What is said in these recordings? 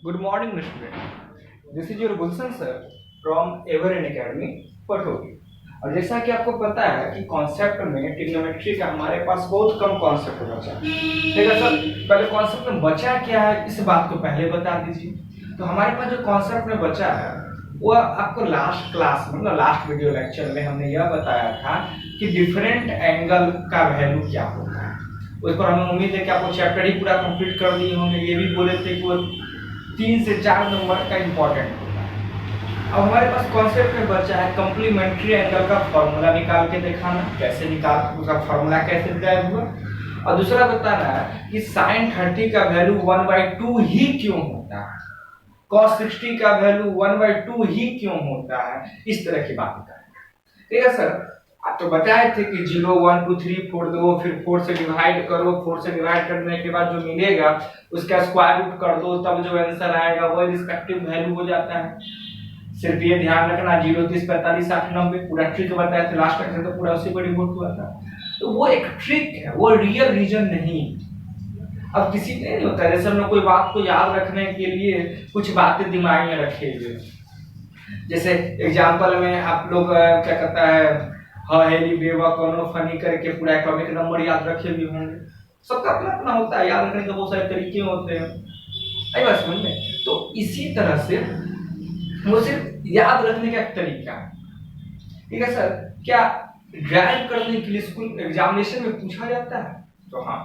Good morning, student. This is your Gulshan sir from Everin Academy, Patori. और जैसा कि आपको पता है कि कॉन्सेप्ट में ट्रिग्नोमेट्री का हमारे पास बहुत कम कॉन्सेप्ट बचा है। ठीक है सर, पहले कॉन्सेप्ट में बचा क्या है इस बात को पहले बता दीजिए। तो हमारे पास जो कॉन्सेप्ट में बचा है वो आपको लास्ट क्लास में मतलब लास्ट वीडियो लेक्चर में हमने यह बताया था कि डिफरेंट एंगल का वैल्यू क्या होता है। उस पर हमें उम्मीद है कि आपको चैप्टर ही पूरा कंप्लीट कर दिए होंगे। ये भी बोले थे कि वो 3 से 4 नंबर का इंपॉर्टेंट होता है। अब हमारे पास कॉन्सेप्ट में बचा है कॉम्प्लीमेंट्री एंगल का फॉर्मूला निकाल के दिखाना, कैसे निकाल उसका फॉर्मूला कैसे ड्राइव हुआ, और दूसरा बताना है कि sin 30 का वैल्यू 1/2 ही क्यों होता है, cos 60 का वैल्यू 1/2 ही क्यों होता है, इस तरह की बात करेंगे। ठीक है सर, आप तो बताए थे कि 0 1 2 3 4 दो, फिर 4 से डिवाइड करो, 4 से डिवाइड करने के बाद जो मिलेगा उसका स्क्वायर रूट कर दो, तब जो आंसर आएगा वो रिस्पेक्टिव वैल्यू हो जाता है। सिर्फ ये ध्यान रखना 0 30 45 60 90 पूरा ट्रिक बताया था लास्ट तक, तो पूरा उसी पर डिवोट हुआ था। तो वो एक ट्रिक है, वो रियल रीजन नहीं। अब किसी ने नहीं होता जैसे हम लोग कोई बात को याद रखने के लिए कुछ बातें दिमाग में रखे हुए, जैसे एग्जांपल में आप लोग क्या कहता है हेली बेवा कोनो फनी करके पूरा एटॉमिक नंबर याद रखे हुए होंगे। सबका अपना अपना होता है, याद रखने के बहुत सारे तरीके होते हैं। आई बात समझ में? तो इसी तरह से वो सिर्फ याद रखने का एक तरीका है। ठीक है सर, क्या ड्राइव करने के लिए स्कूल एग्जामिनेशन में पूछा जाता है? तो हाँ,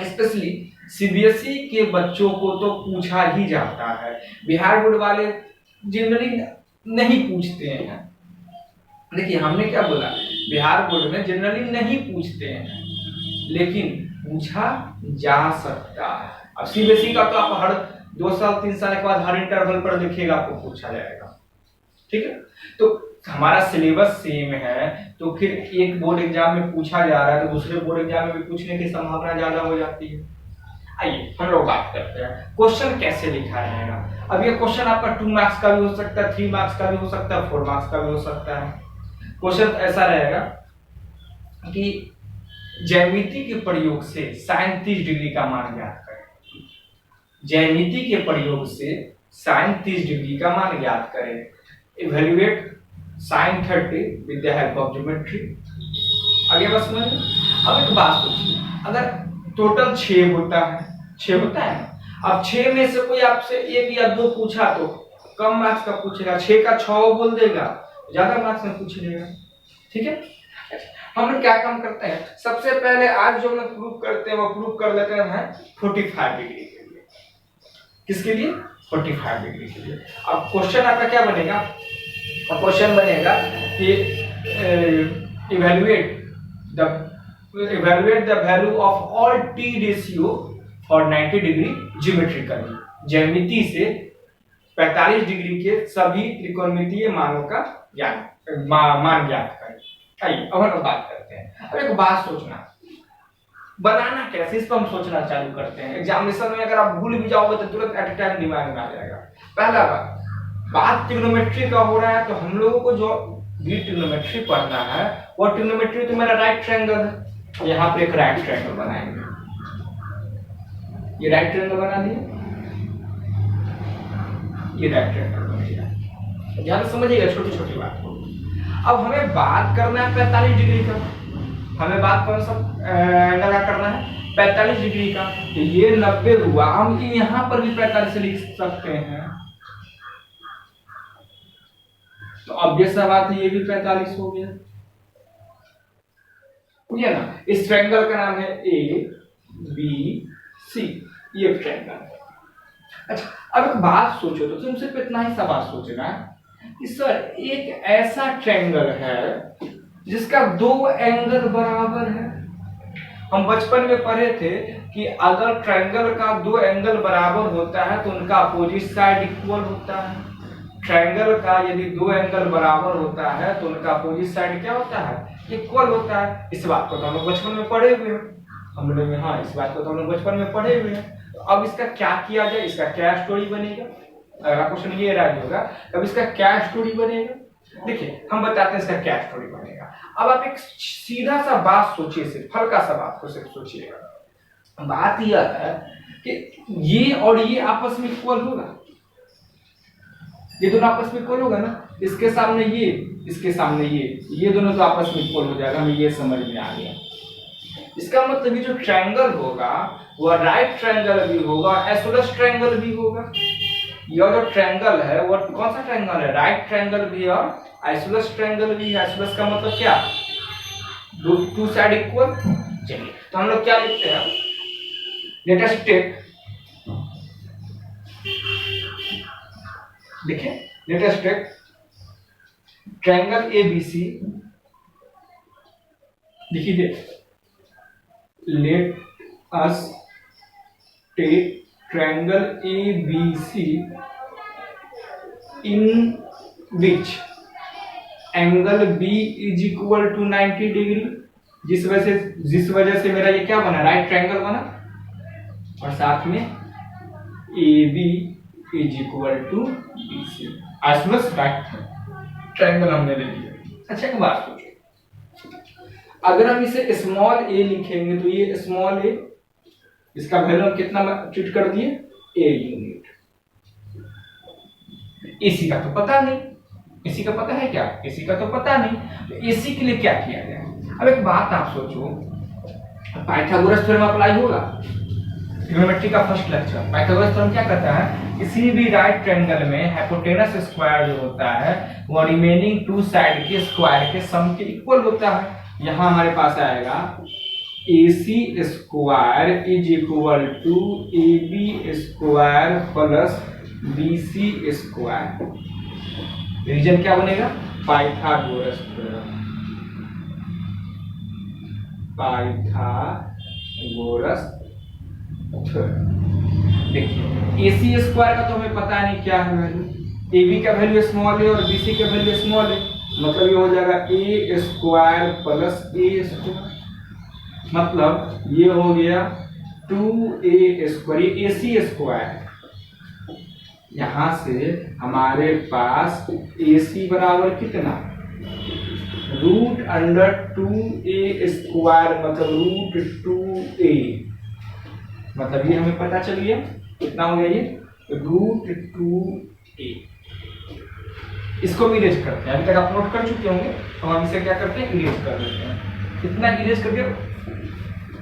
स्पेशली सीबीएसई के बच्चों को तो पूछा ही जाता है। बिहार बोर्ड वाले जनरली नहीं पूछते हैं। देखिए हमने क्या बोला, बिहार बोर्ड में जनरली नहीं पूछते हैं, लेकिन पूछा जा सकता है। अब सीबीएसई का तो आप हर 2 साल 3 साल के बाद हर इंटरवल पर देखिएगा आपको पूछा जाएगा। ठीक है, तो हमारा सिलेबस सेम है, तो फिर एक बोर्ड एग्जाम में पूछा जा रहा है तो दूसरे बोर्ड एग्जाम में भी पूछने की संभावना ज्यादा हो जाती है। आइए हम लोग बात करते हैं क्वेश्चन कैसे लिखा जाएगा। अब ये क्वेश्चन आपका 2 मार्क्स का भी हो सकता है, 3 मार्क्स का भी हो सकता है, 4 मार्क्स का भी हो सकता है। क्वेश्चन ऐसा रहेगा कि ज्यामिति के प्रयोग से sin 30 डिग्री का मान ज्ञात करें। ज्यामिति के प्रयोग से sin 30 डिग्री का मान ज्ञात करें। Evaluate sin 30 with the help of geometry. आगे बस में अब एक बात सोचिए, अगर टोटल 6 होता है, 6 होता है ना, अब 6 में से कोई आपसे 1 या 2 पूछा तो कम मार्क्स का पूछेगा, 6 का 6 बोल देगा ज्यादा मार्क्स में पूछ लेगा। ठीक है, हम लोग क्या काम करते हैं, सबसे पहले आज जो हम लोग प्रूफ करते हैं वो प्रूफ कर लेते हैं 45 डिग्री के लिए। किसके लिए? 45 डिग्री के लिए। अब क्वेश्चन आपका क्या बनेगा? अब क्वेश्चन बनेगा कि evaluate the value of all t ratio for 90 degree geometrically. ज्यामिति से 45 डिग्री के सभी त्रिकोणमितीय मानों का मान ज्ञात करें। आइए अब हम बात करते हैं। अब एक बात सोचना, बनाना कैसे, इस पर हम सोचना चालू करते हैं। एग्जामिनेशन में अगर आप भूल भी जाओगे तो तुरंत एट टाइम दिमाग में आ जाएगा। पहला बात ट्रिग्नोमेट्री का हो रहा है, तो हम लोगों को जो भी ट्रिग्नोमेट्री पढ़ना है वो ट्रिग्नोमेट्री तो मेरा राइट ट्रायंगल है। यहाँ पे एक राइट ट्रायंगल बनाएंगे, ये राइट ट्रायंगल बना दिए, ये राइट ट्रायंगल बन गया। ध्यान से समझिएगा छोटी छोटी बात को। अब हमें बात करना है 45 डिग्री का, हमें बात कौन सा एंगल का करना है? 45 डिग्री का। तो ये 90 हुआ, हम यहाँ पर भी 45 लिख सकते हैं, तो ऑब्वियस सा बात है ये भी 45 हो गया। ये ना, इस ट्रायंगल का नाम है ए बी सी, ये ट्रायंगल। अच्छा अब एक बात सोचो, तो तुम सिर्फ इतना ही सवाल सोचना कि सर एक ऐसा ट्रायंगल है जिसका 2 एंगल बराबर है। हम बचपन में पढ़े थे कि अगर ट्रायंगल का 2 एंगल बराबर होता है तो उनका अपोजिट साइड इक्वल होता है। ट्रायंगल का यदि 2 एंगल बराबर होता है तो उनका अपोजिट साइड क्या होता है? इक्वल होता है। इस बात को तो हम लोग बचपन में पढ़े हुए हैं, हम लोग हाँ इस बात को तो हम लोग बचपन में पढ़े हुए हैं। तो अब इसका क्या किया जाए, इसका क्या स्टोरी बनेगा? अगला क्वेश्चन ये रहा होगा, अब इसका क्या स्टोरी बनेगा? देखिए हम बताते हैं इसका क्या स्टोरी बनेगा। अब आप एक सीधा सा बात सोचिए, सिर्फ हल्का सा बात को सिर्फ सोचिएगा। बात यह है कि ये और ये आपस में इक्वल होगा, ये दोनों आपस में इक्वल होगा ना, इसके सामने ये, इसके सामने ये दोनों तो आपस में इक्वल हो जाएगा, हमें ये समझ में आ गया। इसका मतलब ये जो ट्रायंगल होगा वह राइट ट्रायंगल भी होगा, आइसोसेलेस ट्रायंगल भी होगा। यह जो ट्रायंगल है वो कौन सा ट्रायंगल है? राइट ट्रायंगल भी है और आइसोसेलेस ट्रायंगल भी है। आइसोसेलेस का मतलब क्या? Two side equal. चलिए तो हम लोग क्या लिखते हैं, लेट अस टेक, देखिए let us take triangle ABC, देखिए let us take triangle ABC in which angle B is equal to 90 degree, जिस वजह से मेरा ये क्या बना, राइट ट्रायंगल बना, और साथ में A B is equal to B C, isosceles right triangle हमने ले लिया। अच्छा एक बात सोचो, अगर हम इसे स्मॉल ए लिखेंगे तो ये स्मॉल ए, इसका वैल्यू कितना ट्रीट कर दिए, ए यूनिट। एसी का तो पता नहीं, एसी का पता है क्या, एसी का तो पता नहीं, तो एसी के लिए क्या किया गया। अब एक बात आप सोचो, पाइथागोरस थ्योरम अप्लाई होगा, ट्रिग्नोमेट्री का फर्स्ट लेक्चर। पाइथागोरस थ्योरम क्या कहता है, किसी भी राइट ट्रायंगल में हाइपोटेनस स्क्वायर जो होता है वो रिमेनिंग टू साइड के स्क्वायर के सम के इक्वल होता है। यहां हमारे पास आएगा AC square is equal to AB square plus BC square. Reason क्या बनेगा, पाइथागोरस थ्योरम, पाइथागोरस थ्योरम। देखिए AC स्क्वायर का तो हमें पता नहीं क्या है वैल्यू, AB का वैल्यू स्मॉल है और BC का वैल्यू स्मॉल है, मतलब ये हो जाएगा A square plus A square, मतलब ये हो गया 2A स्क्वायर, ये AC स्क्वायर। यहां से हमारे पास AC बराबर कितना, रूट अंडर 2A स्क्वायर, मतलब रूट 2A, मतलब ये हमें पता चल गया कितना हो गया, ये रूट 2A। इसको भी इरेज करते हैं, अभी तक आप नोट कर चुके होंगे, तो हम इसे क्या करते हैं, इरेज कर देते हैं। कितना इरेज करके,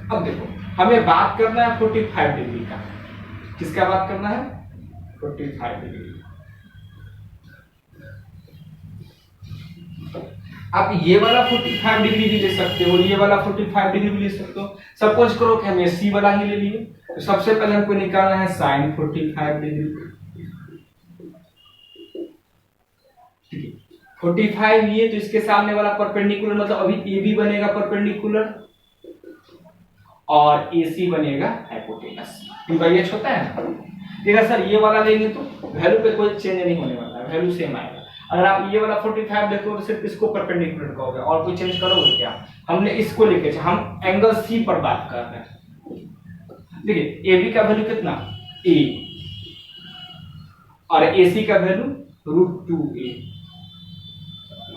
अब देखो हमें बात करना है 45 डिग्री का, किसका बात करना है, 45 डिग्री। आप ये वाला 45 डिग्री भी ले सकते हो, ये वाला 45 डिग्री भी ले सकते हो। सपोज करो कि हम सी वाला ही ले लिए, तो सबसे पहले हमको निकालना है साइन 45 डिग्री। 45 ये, तो इसके सामने वाला परपेंडिकुलर, मतलब अभी ए बी बनेगा परपेंडिकुलर और AC बनेगा हाइपोटेनस। P/H होता है ना, देखा सर ये वाला लेंगे तो वैल्यू पे कोई चेंज नहीं होने वाला है, वैल्यू सेम आएगा। अगर आप ये वाला 45 देखो तो सिर्फ इसको परपेंडिकुलर कहोगे और कोई चेंज करोगे क्या, हमने इसको लेके, हम एंगल C पर बात कर रहे हैं। देखिए AB का वैल्यू कितना, A, और AC का वैल्यू रूट 2A।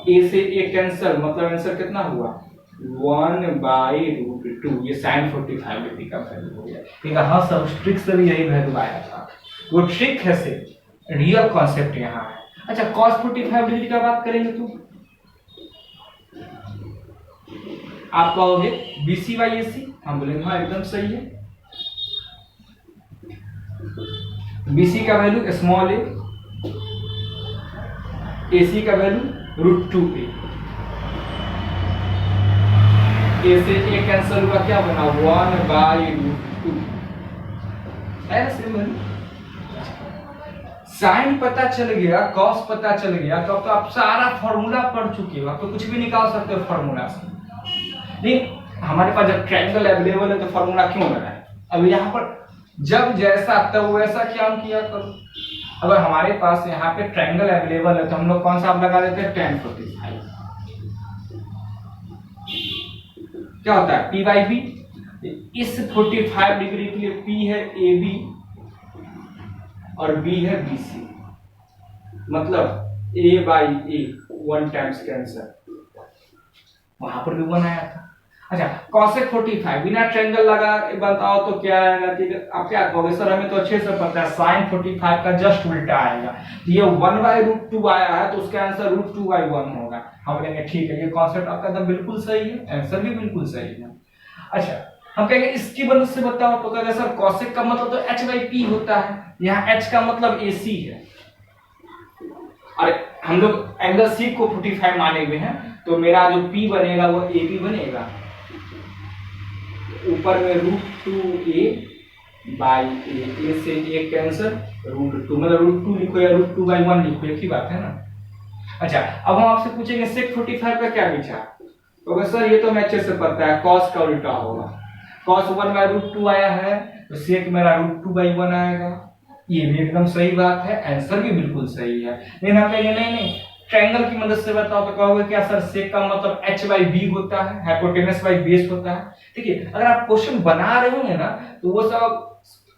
A से A कैंसिल, मतलब आंसर कितना हुआ, 1/√2। ये sin 45 डिग्री का वैल्यू हो गया। हाँ सब ट्रिक से भी यही वैल्यू आया था, वो ट्रिक है, से रियल कॉन्सेप्ट यहाँ है। अच्छा cos 45 डिग्री का बात करेंगे तो आप कहोगे BC/AC, हम बोलेंगे हाँ एकदम सही है। BC का वैल्यू स्मॉल a, AC का वैल्यू रूट 2A। A से A कैंसिल हुआ, क्या बना, 1/√2। ऐसे साइन पता चल गया, कॉस पता चल गया, तो अब तो आप सारा फॉर्मूला पढ़ चुके हो, आप तो कुछ भी निकाल सकते हो फॉर्मूला से। नहीं, हमारे पास जब ट्रायंगल अवेलेबल है तो फॉर्मूला क्यों लगाए। अब यहाँ पर जब जैसा तब वैसा क्या हम किया करो। अगर हमारे पास यहाँ पे ट्रायंगल अवेलेबल है तो हम लोग कौन सा आप लगा देते हैं, tan 45। क्या होता है, P/B। इस 45 डिग्री के लिए P है AB और B है BC, मतलब A/A 1 टाइम्स कैंसर, वहां पर भी 1 आया था। अच्छा, cosec 45 बिना ट्रायंगल लगा बताओ तो क्या आएगा? कि आप क्या कहोगे सर हमें तो अच्छे से पता है sin 45 का जस्ट उल्टा आएगा। ये 1/√2 आया है तो उसका आंसर √2/1 होगा। हम कहेंगे ठीक है, ये कॉन्सेप्ट आपका एकदम बिल्कुल सही है, आंसर भी बिल्कुल सही है। अच्छा, हम कहेंगे इसकी मदद से बताओ तो कहेंगे सर cosec का मतलब तो h/p होता है, यहाँ h का मतलब AC है और हम लोग एंगल C को 45 माने हुए हैं, तो मेरा जो P बनेगा वो AB बनेगा, ऊपर में √2a बाई a से ये कैंसिल, √2 मतलब √2 लिखो या √2/1 लिखो, एक ही बात है ना। अच्छा, अब हम आपसे पूछेंगे sec 45 का क्या विचार? तो सर ये तो मैं अच्छे से पता है, cos का उल्टा होगा, cos 1/√2 आया है तो sec मेरा √2/1 आएगा। ये भी एकदम सही बात है, आंसर भी बिल्कुल सही है। लेकिन हम कहेंगे नहीं ट्रायंगल की मदद से बताओ तो कहोगे क्या सर sec का मतलब h/b होता है, हाइपोटेनस बाई बेस होता है। देखिए अगर आप क्वेश्चन बना रहे होंगे ना तो वो सब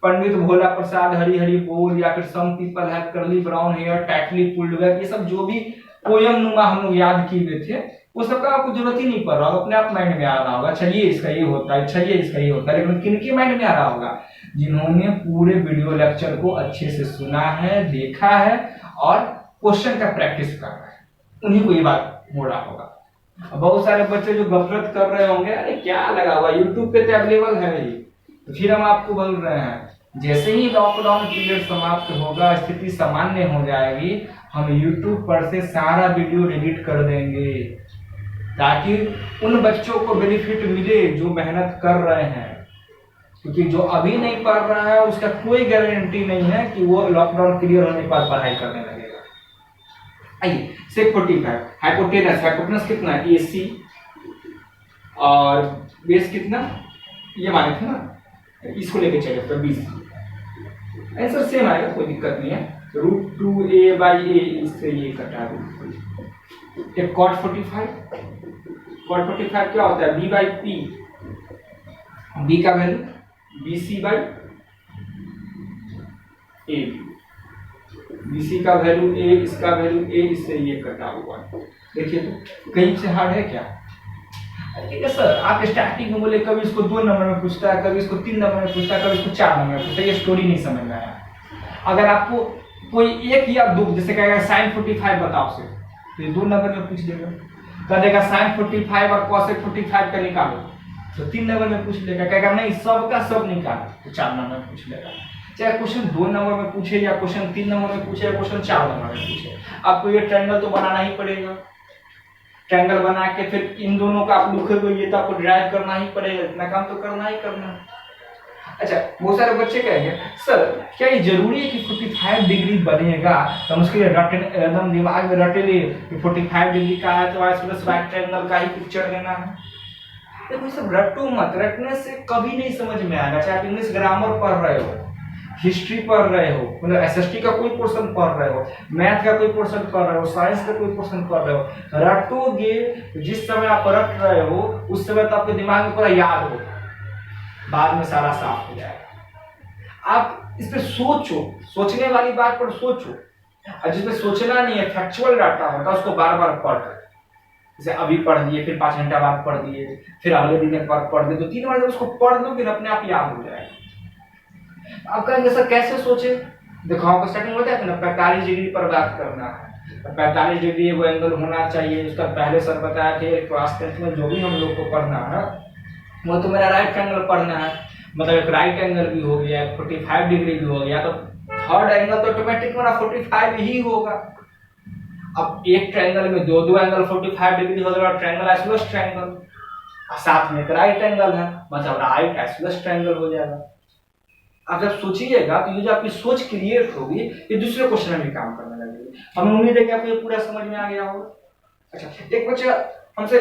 पंडित भोला प्रसाद हरि हरि बोल या फिर some people have curly brown hair tightly pulled back, ये सब जो भी पोयम नुमा हम लोग याद किए हुए थे वो सबका आपको जरूरत ही नहीं पड़ रहा होगा, अपने आप माइंड में आ रहा होगा, अच्छा ये इसका ये होता है, अच्छा ये इसका ये होता है। लेकिन किनके माइंड में आ रहा होगा? जिन्होंने पूरे वीडियो लेक्चर को अच्छे से सुना है, देखा है और क्वेश्चन का प्रैक्टिस कर रहा है, उन्हीं को ये बात हो रहा होगा। बहुत सारे बच्चे जो गफलत कर रहे होंगे, अरे क्या लगा हुआ यूट्यूब पे तो अवेलेबल है ये, तो फिर हम आपको बोल रहे हैं जैसे ही लॉकडाउन पीरियड समाप्त होगा, स्थिति सामान्य हो जाएगी, हम यूट्यूब पर से सारा वीडियो डिलीट कर देंगे ताकि उन बच्चों को बेनिफिट मिले जो मेहनत कर रहे हैं, क्योंकि जो अभी नहीं पढ़ रहा है उसका कोई गारंटी नहीं है कि वो लॉकडाउन क्लियर होने के बाद पढ़ाई करने लगेगा। आइए sec 45 हाइपोटेनस कितना है AC और बेस कितना ये माने थे ना, इसको लेके चले तो 20, आंसर सेम आएगा, कोई दिक्कत नहीं है। √2a/a इससे ये कटा दो। एक cot 45 क्या होता है? b/p, b का वैल्यू bc/a, bc का वैल्यू a, इसका वैल्यू a, इससे ये कटा हुआ। देखिए तो कहीं से हार्ड है क्या? ठीक है सर, आप स्टार्टिंग में बोले कभी इसको 2 नंबर में पूछता है, कभी इसको 3 नंबर में पूछता है, कभी इसको 4 नंबर में पूछता है, ये स्टोरी नहीं समझ में आया। अगर आपको कोई एक या दो जैसे कहेगा sin 45 बताओ से, तो ये 2 नंबर में पूछ देगा, कह देगा sin 45 और cosec 45 का निकालो तो 3 नंबर में पूछ लेगा, कहेगा नहीं सबका सब निकालो तो 4 नंबर में पूछ लेगा। चाहे क्वेश्चन 2 नंबर में पूछे या क्वेश्चन 3 नंबर में पूछे या क्वेश्चन 4 नंबर में पूछे, आपको ये ट्रायंगल तो बनाना ही पड़ेगा। ट्रायंगल बना के फिर इन दोनों का आप लिखोगे ये तो आपको ड्राइव करना ही पड़ेगा, इतना काम तो करना ही करना है। अच्छा, बहुत सारे बच्चे कहेंगे सर क्या ये जरूरी है कि 45 डिग्री बनेगा, तो हम उसके लिए एकदम दिमाग में रटे लिए कि 45 डिग्री का है तो राइट ट्रायंगल का ही पिक्चर लेना है। देखो सब रटो मत, रटने से कभी नहीं समझ में आएगा। चाहे आप इंग्लिश ग्रामर पढ़ रहे हो, हिस्ट्री पढ़ रहे हो, मतलब एसएसटी का कोई पोर्शन पढ़ रहे हो, मैथ का कोई पोर्शन पढ़ रहे हो, साइंस का कोई पोर्शन पढ़ रहे हो, रटोगे जिस समय आप रट रहे हो उस समय तो आपके दिमाग में पूरा याद हो, बाद में सारा साफ हो जाएगा। आप इस पे सोचो, सोचने वाली बात पर सोचो, और जिसमें सोचना नहीं है फैक्चुअल डाटा होता है उसको बार बार पढ़, जैसे अभी पढ़ दिए फिर 5 घंटा बाद पढ़ दिए फिर अगले दिन पढ़ दिए, तो 3 बार जब उसको पढ़ दो फिर अपने आप याद हो जाएगा। आप कहेंगे सर कैसे सोचे? देखो आपको स्टार्टिंग होता है ना 45 डिग्री पर बात करना है, 45 डिग्री वो एंगल होना चाहिए, उसका पहले सर बताया थे क्लास 10 में जो भी हम लोग को पढ़ना है वो तो मेरा राइट एंगल पढ़ना है, मतलब एक राइट एंगल भी हो गया, 45 डिग्री भी हो गया, तो थर्ड एंगल तो ऑटोमेटिक मेरा 45 ही होगा। अब एक ट्रायंगल में दो एंगल 45 डिग्री हो जाएगा, ट्रायंगल आइसोसेलेस ट्रायंगल, साथ में एक राइट एंगल है मतलब राइट आइसोसेलेस ट्रायंगल हो जाएगा। आप जब सोचिएगा तो ये जो आपकी सोच क्रिएट होगी ये दूसरे क्वेश्चन में भी काम करने लगेगी। हमें उम्मीद है कि आपको ये पूरा समझ में आ गया होगा। अच्छा, एक बच्चा हमसे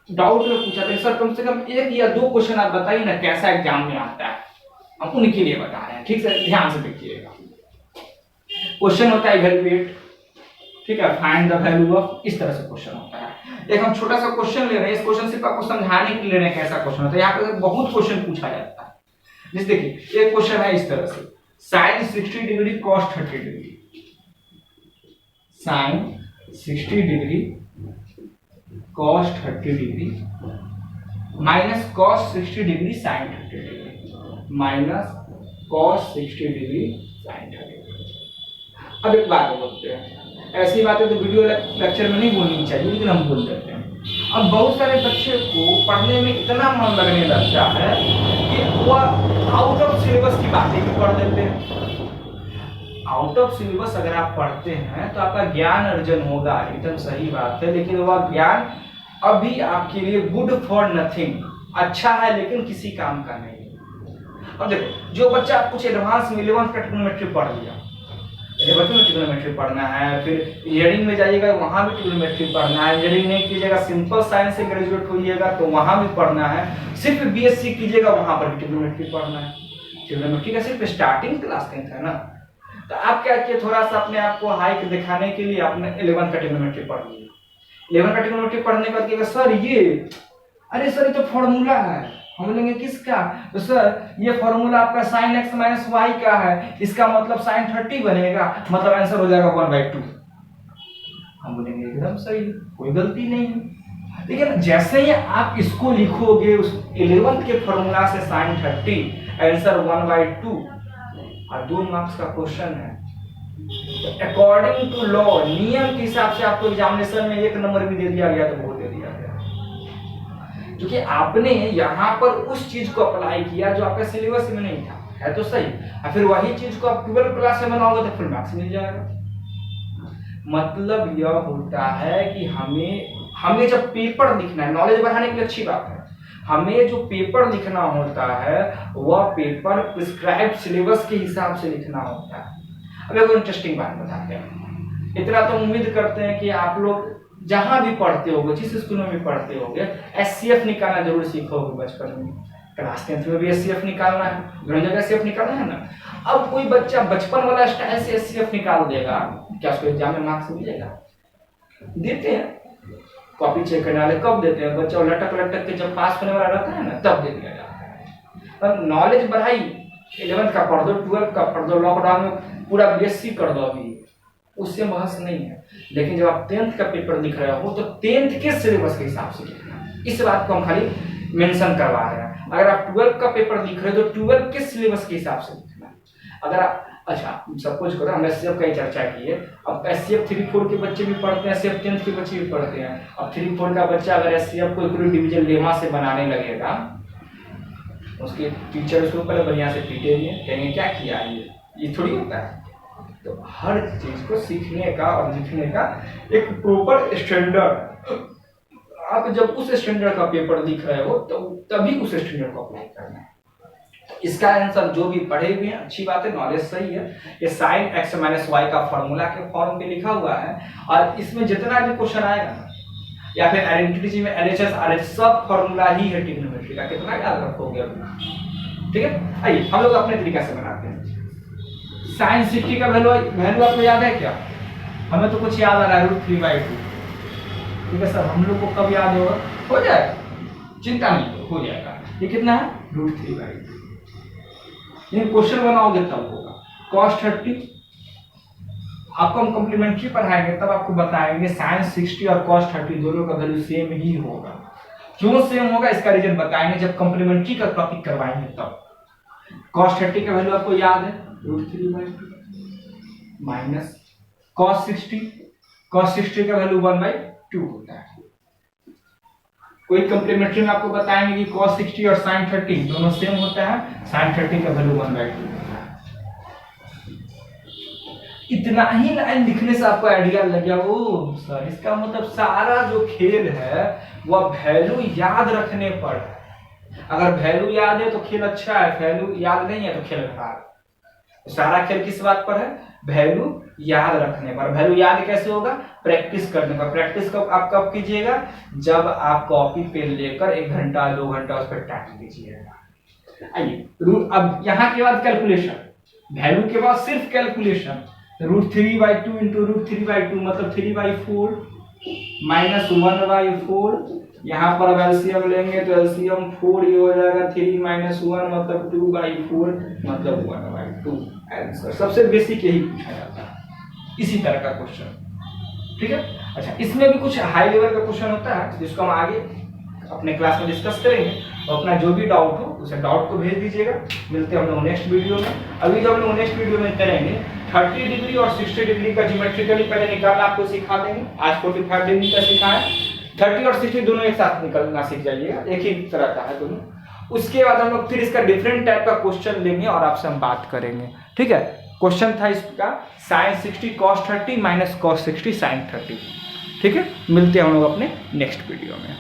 डाउट में पूछा था सर कम से कम 1 या 2 क्वेश्चन आप बताइए ना कैसा एग्जाम में आता है, हम उनके लिए बता रहे हैं, ठीक से ध्यान से देखिएगा। क्वेश्चन होता है इवैल्यूएट, ठीक है, फाइंड द वैल्यू ऑफ, इस तरह से क्वेश्चन होता है। एक हम छोटा सा क्वेश्चन ले रहे हैं, इस क्वेश्चन सिर्फ आपको समझाने के लिए ले रहे हैं कैसा क्वेश्चन होता है, यहाँ पे बहुत क्वेश्चन पूछा जाता है। जैसे देखिए एक क्वेश्चन है इस तरह से, sin 60 degree cos 30 degree, sin 60 degree cos 30 degree minus cos 60 degree sine 30 degree, minus cos 60 degree sine 30 degree. अब एक बात बोलते हैं, ऐसी बातें तो वीडियो लेक्चर में नहीं बोलनी चाहिए, लेकिन हम बोल देते हैं। अब बहुत सारे बच्चे को पढ़ने में इतना मन लगने लगता है कि वह आउट ऑफ सिलेबस की बातें भी पढ़ देते हैं। आउट ऑफ सिलेबस अगर आप पढ़ते हैं तो आपका ज्ञान अर्जन होगा, एकदम सही बात है, लेकिन वह ज्ञान अभी आपके लिए गुड फॉर नथिंग, अच्छा है लेकिन किसी काम का नहीं। अब देखो, जो बच्चा कुछ एडवांस में 11th का ट्रिग्नोमेट्री पढ़ लिया, बच्चों में ट्रिग्नोमेट्री पढ़ना है, फिर इंजीनियरिंग में जाइएगा वहां भी ट्रिग्नोमेट्री पढ़ना है, इंजीनियरिंग नहीं कीजिएगा सिंपल साइंस से ग्रेजुएट होइएगा तो वहां भी पढ़ना है, सिर्फ बीएससी कीजिएगा वहां पर भी ट्रिग्नोमेट्री पढ़ना है। ट्रिग्नोमेट्री का सिर्फ स्टार्टिंग क्लास में था ना, तो आप क्या किए, थोड़ा सा अपने आप को हाइक दिखाने के लिए आपने 11th का ट्रिग्नोमेट्री पढ़ लिया। 11th का ट्रिग्नोमेट्री पढ़ने के बाद सर ये, अरे सर ये तो फॉर्मूला है, हम बोलेंगे किसका, तो सर ये फॉर्मूला आपका sin x माइनस वाई का है, इसका मतलब sin 30 बनेगा, मतलब आंसर हो जाएगा 1/2। हम बोलेंगे एकदम सही, कोई गलती नहीं है। लेकिन जैसे ही आप इसको लिखोगे उस 11th के फॉर्मूला से sin 30 आंसर 1/2 और 2 मार्क्स का क्वेश्चन है, अकॉर्डिंग टू लॉ, नियम के हिसाब से आपको एग्जामिनेशन में 1 नंबर भी दे दिया गया तो वो दे दिया गया, क्योंकि आपने यहाँ पर उस चीज को अप्लाई किया जो आपका सिलेबस में नहीं था, है तो सही, और फिर वही चीज को आप 12th क्लास में बनाओगे तो फुल मार्क्स मिल जाएगा। मतलब यह होता है कि हमें जब पेपर लिखना है, नॉलेज बढ़ाने के लिए अच्छी बात है, हमें जो पेपर लिखना होता है वह पेपर प्रिस्क्राइब सिलेबस के हिसाब से लिखना होता है। अब एक इंटरेस्टिंग बात बताते हैं, इतना तो उम्मीद करते हैं कि आप लोग जहां भी पढ़ते होगे, जिस स्कूल में भी पढ़ते होगे, एचसीएफ निकालना जरूर सीखोगे बचपन में। क्लास 10th में भी एचसीएफ निकालना है, दोनों जगह एचसीएफ निकालना है ना। अब कोई बच्चा बचपन वाला स्टाइल से एचसीएफ निकाल देगा, क्या उसको एग्जाम में मार्क्स मिलेगा? देते हैं, कॉपी चेक करने वाले कब देते हैं, बच्चा लटक लटक के जब पास होने वाला रहता है ना तब दे दिया जाता है। अब नॉलेज बढ़ाई, 11th का पढ़ दो, 12th का पढ़ दो, लॉकडाउन में पूरा बीएससी कर दो, अभी उससे बहस नहीं है। लेकिन जब आप 10th का पेपर लिख रहे हो तो 10th के सिलेबस के हिसाब से लिखना, इस बात को हम खाली मेंशन करवा रहे हैं। अगर आप 12th का पेपर लिख रहे हो तो 12th के सिलेबस के हिसाब से लिखना। अगर आप, अच्छा सपोज करो हम एचसीएफ का ही चर्चा की है, अब एचसीएफ 3-4 के बच्चे भी पढ़ते हैं, एचसीएफ 10th के बच्चे भी पढ़ते हैं। अब 3-4 का बच्चा अगर एचसीएफ को पूरी डिवीजन लेमा से बनाने लगेगा, उसके टीचर उसको पहले बढ़िया से पीटेंगे, कहेंगे क्या किया ये थोड़ी होता है। तो हर चीज को सीखने का और लिखने का एक प्रॉपर स्टैंडर्ड, आप जब उस स्टैंडर्ड का पेपर लिख रहे हो तो तभी उस स्टैंडर्ड को अप्लाई करना है। इसका आंसर जो भी पढ़े हुए हैं अच्छी बात है, नॉलेज सही है। ये sin x माइनस वाई का फॉर्मूला के फॉर्म पे लिखा हुआ है, और इसमें जितना भी क्वेश्चन आएगा ना, या फिर आइडेंटिटी में LHS RH सब फॉर्मूला ही है ट्रिग्नोमेट्री का, कितना याद रखोगे? ठीक है, आइए हम लोग अपने तरीके से बनाते हैं। sin 60 का वैल्यू आपको याद है क्या? हमें तो कुछ याद आ रहा है, √3/2। ठीक है सर, हम लोग को कब याद होगा? हो जाएगा, चिंता नहीं, हो जाएगा। ये कितना है? √3/2। ये क्वेश्चन बनाओगे तब होगा। cos 30 आपको हम कॉम्प्लीमेंट्री पढ़ाएंगे तब आपको बताएंगे sin 60 और cos 30 दोनों का वैल्यू सेम ही होगा। क्यों सेम होगा इसका रीजन बताएंगे जब कॉम्प्लीमेंट्री का टॉपिक करवाएंगे तब। cos 30 का वैल्यू आपको याद है, √3/2 माइनस cos 60 का वैल्यू 1/2 होता है। कोई कॉम्प्लीमेंट्री में आपको बताएंगे कि cos 60 और sin 30 दोनों सेम होता है, sin 30 का वैल्यू 1/2 होता है। इतना ही लाइन लिखने से आपको आइडिया लग गया, ओ सर इसका मतलब सारा जो खेल है वह वैल्यू याद रखने पर है। अगर वैल्यू याद है तो खेल अच्छा है, वैल्यू याद नहीं है तो खेल बेकार है। सारा खेल किस बात पर है? वैल्यू याद रखने पर। वैल्यू याद कैसे होगा? प्रैक्टिस करने पर। प्रैक्टिस कब आप कब कीजिएगा? जब आप कॉपी पेन लेकर 1 घंटा 2 घंटा उस पर टाइप कीजिएगा। आइए अब यहाँ के बाद कैलकुलेशन, वैल्यू के बाद सिर्फ कैलकुलेशन। √3/2 इंटू √3/2 मतलब 3/4 माइनस 1/4। यहाँ पर अब एलसीएम लेंगे तो एलसीएम 4 ही हो जाएगा, 3 माइनस 1 मतलब 2/4 मतलब 1/2 आंसर। सबसे बेसिक यही पूछा जाता है, इसी तरह का क्वेश्चन। ठीक है, अच्छा इसमें भी कुछ हाई लेवल का क्वेश्चन होता है जिसको हम आगे अपने क्लास में डिस्कस करेंगे। और अपना जो भी डाउट हो उसे डाउट को भेज दीजिएगा। मिलते हैं हम लोग नेक्स्ट वीडियो में। अभी जो हम लोग नेक्स्ट वीडियो में करेंगे 30 डिग्री और 60 डिग्री का ज्योमेट्रिकली पहले निकालना आपको सिखा देंगे। आज 45 डिग्री का सिखाएं, 30 और 60 दोनों एक साथ निकलना सीख जाइएगा, एक ही तरह का है दोनों। उसके बाद हम लोग फिर इसका डिफरेंट टाइप का क्वेश्चन लेंगे और आपसे हम बात करेंगे, ठीक है। क्वेश्चन था इसका sin 60 cos 30 minus cos 60 sin 30, ठीक है। मिलते हैं हम लोग अपने नेक्स्ट वीडियो में।